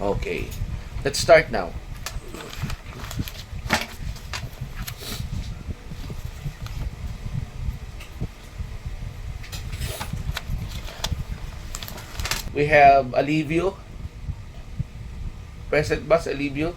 Okay. Let's start now. We have Alivio. Present ba si Alivio?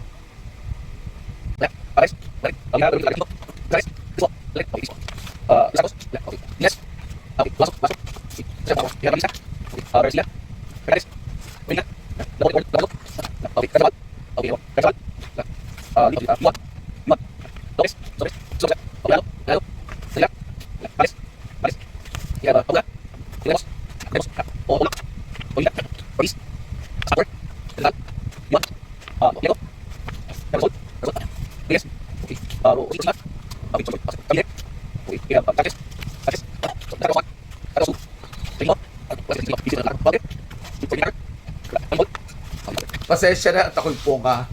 Pasensya na at ako'y punga.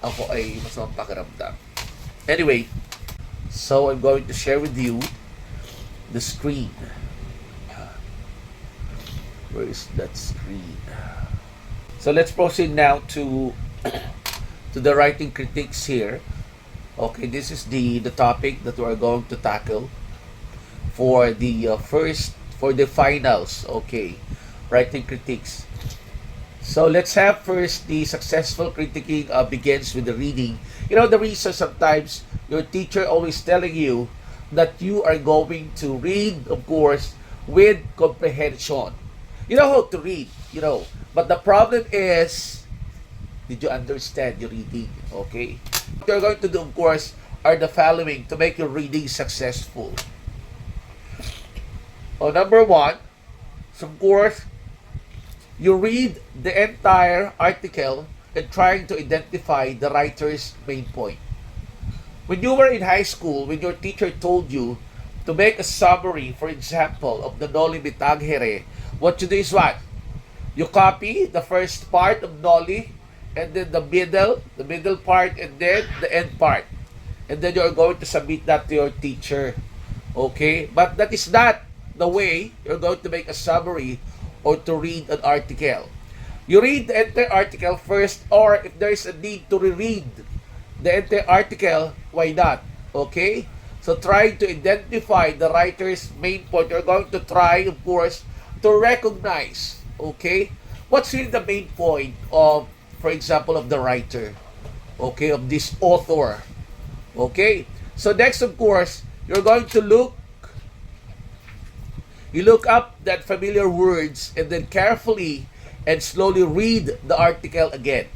Ako ay masamang pakiramdam. Anyway, so I'm going to share with you the screen. Where is that screen? So let's proceed now to the writing critiques here. Okay, this is the topic that we're going to tackle for the for the finals. Okay, writing critiques. So let's have first the successful critiquing begins with the reading. You know the reason sometimes your teacher always telling you that you are going to read, of course, with comprehension. You know how to read, you know. But the problem is, did you understand your reading? Okay. What you're going to do, of course, are the following to make your reading successful. Number one, so of course, you read the entire article and trying to identify the writer's main point. When you were in high school, when your teacher told you to make a summary, for example, of the Noli Me Tangere, what you do is what? You copy the first part of Noli, and then the middle part, and then the end part. And then you're going to submit that to your teacher. Okay? But that is not the way you're going to make a summary or to read an article. You read the entire article first, or if there is a need to reread the entire article, why not? Okay? So try to identify the writer's main point. You're going to try, of course, to recognize, okay, what's really the main point of, for example, of the writer, okay, of this author. Okay? So next, of course, you're going to look up that familiar words and then carefully and slowly read the article again.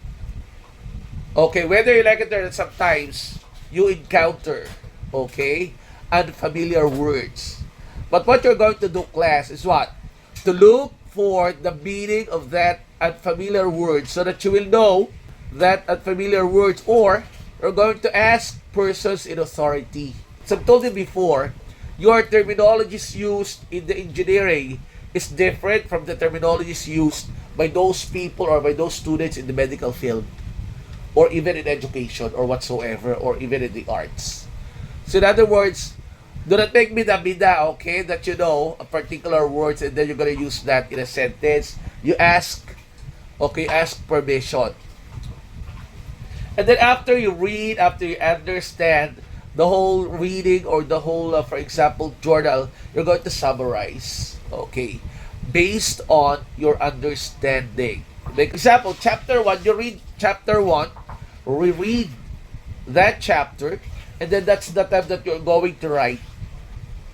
Okay, whether you like it or not, sometimes you encounter, okay, unfamiliar words. But what you're going to do, class, is what? To look for the meaning of that unfamiliar word so that you will know that unfamiliar words, or you're going to ask persons in authority. So I've told you before, your terminologies used in the engineering is different from the terminologies used by those people or by those students in the medical field, or even in education or whatsoever, or even in the arts. So in other words, do not make bida-bida, okay, that you know a particular words and then you're going to use that in a sentence. You ask, okay, ask permission. And then after you read, after you understand the whole reading or the whole, for example, journal, you're going to summarize, okay, based on your understanding. For example, chapter 1, you read chapter 1, reread that chapter, and then that's the time that you're going to write.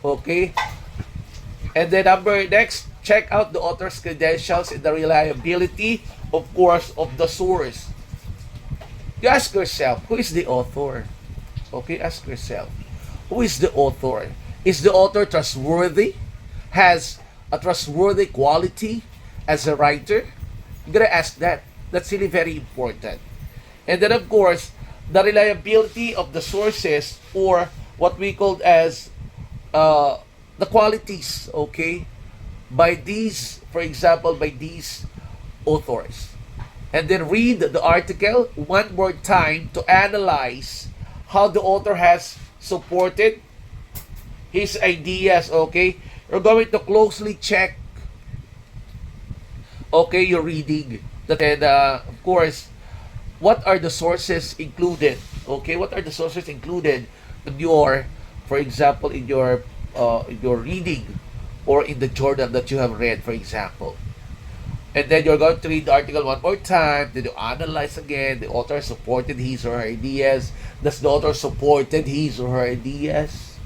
Okay? And then next, check out the author's credentials and the reliability, of course, of the source. You ask yourself, who is the author? Okay, ask yourself, who is the author? Is the author trustworthy? Has a trustworthy quality as a writer? You're gonna ask that. That's really very important. And then, of course, the reliability of the sources, or what we call as the qualities, okay, by these, for example, by these authors. And then read the article one more time to analyze how the author has supported his ideas, okay? You're going to closely check, okay, your reading. And of course, what are the sources included? Okay, what are the sources included in your, for example, in your reading or in the journal that you have read, for example. And then you're going to read the article one more time, then you analyze again. The author supported his or her ideas. Does the author supported his or her ideas?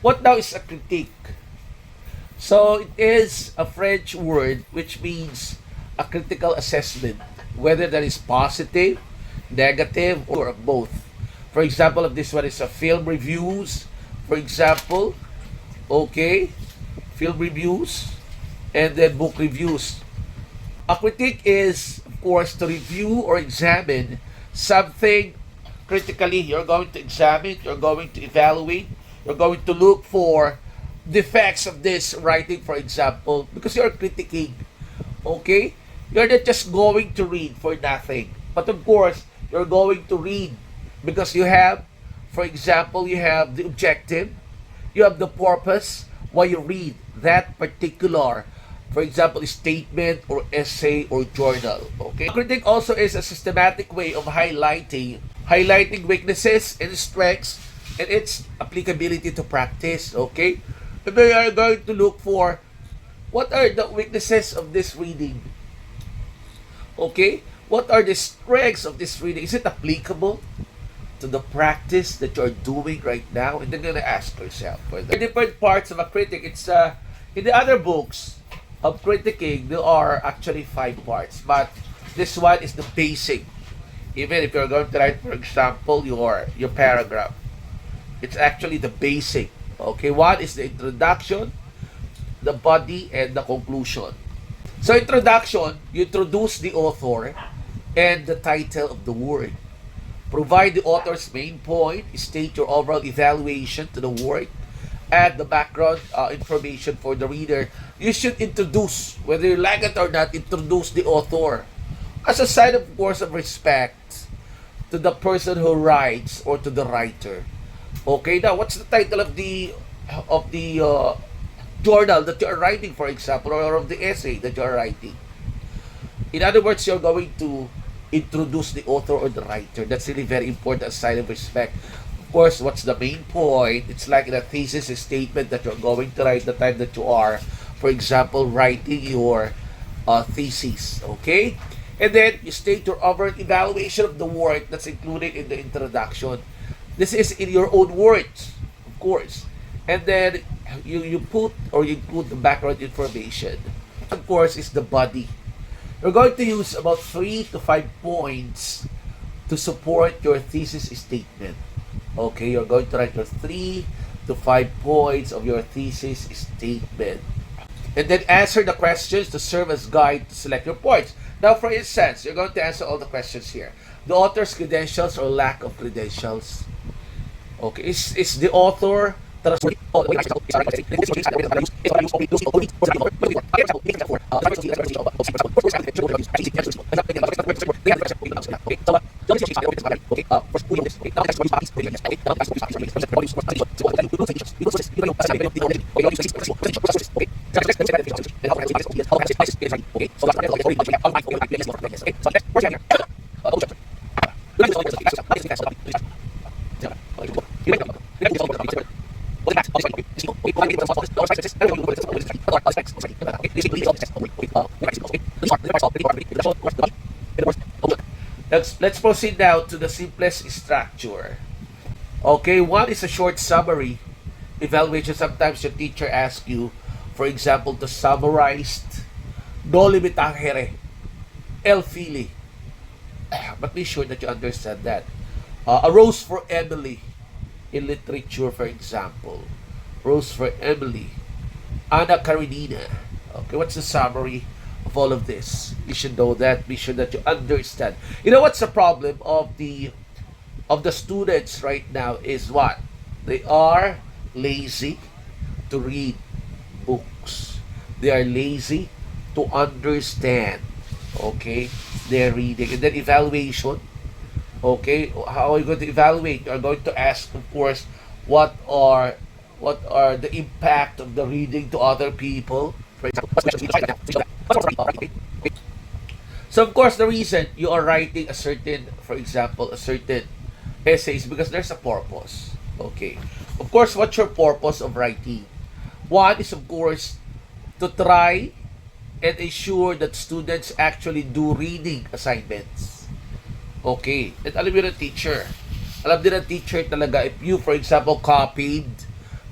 What now is a critique? So it is a French word which means a critical assessment, whether that is positive, negative, or both. For example, of this one is a film reviews. For example, okay, film reviews, and then book reviews. A critique is, of course, to review or examine something critically. You're going to examine, you're going to evaluate, you're going to look for defects of this writing, for example, because you're critiquing. Okay? You're not just going to read for nothing. But of course, you're going to read because you have, for example, you have the objective, you have the purpose why you read that particular, for example, statement or essay or journal. Okay? Critique also is a systematic way of highlighting weaknesses and strengths and its applicability to practice. Okay? And we are going to look for what are the weaknesses of this reading. Okay? What are the strengths of this reading? Is it applicable to the practice that you're doing right now? And then you're going to ask yourself for the different parts of a critic. It's in the other books of critiquing, there are actually 5 parts, but this one is the basic. Even if you're going to write, for example, your paragraph, it's actually the basic. Okay, one is the introduction, the body, and the conclusion. So introduction, you introduce the author and the title of the work. Provide the author's main point, state your overall evaluation to the work, add the background information for the reader. You should introduce, whether you like it or not, introduce the author as a sign, of course, of respect to the person who writes or to the writer. Okay, now what's the title of the journal that you are writing, for example, or of the essay that you are writing? In other words, you're going to introduce the author or the writer. That's really very important, a sign of respect. Of course, what's the main point? It's like in a thesis, a statement that you're going to write the time that you are, for example, writing your thesis. Okay? And then you state your overall evaluation of the work that's included in the introduction. This is in your own words, of course. And then you put or you include the background information. Of course, is the body. You're going to use about 3 to 5 points to support your thesis statement. Okay, you're going to write your 3 to 5 points of your thesis statement. And then answer the questions to serve as guide to select your points. Now, for instance, you're going to answer all the questions here. The author's credentials or lack of credentials. Okay, is the author Let's proceed now to the simplest structure. Okay, one is a short summary evaluation. Sometimes your teacher asks you, for example, to summarize Noli Me Tangere, El Fili. But be sure that you understand that. A Rose for Emily in literature, for example. Rose for Emily. Anna Karenina. Okay, what's the summary of all of this? You should know that. Be sure that you understand. You know what's the problem of the students right now is what? They are lazy to read books. They are lazy to understand. Okay? They're reading. And then evaluation. Okay? How are you going to evaluate? You're going to ask, of course, what are the impact of the reading to other people. For example, So of course, the reason you are writing a certain, for example, a certain essays because there's a purpose. Okay. Of course, what's your purpose of writing? One is of course to try and ensure that students actually do reading assignments. Okay. And alam yun ng teacher. Alam din ng teacher talaga if you, for example, copied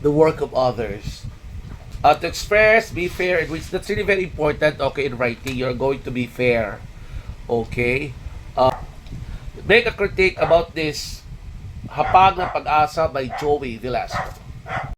the work of others. To express, be fair, and which that's really very important. Okay, in writing, you're going to be fair. Okay. Make a critique about this Hapag ng Pag-asa by Joey Velasco.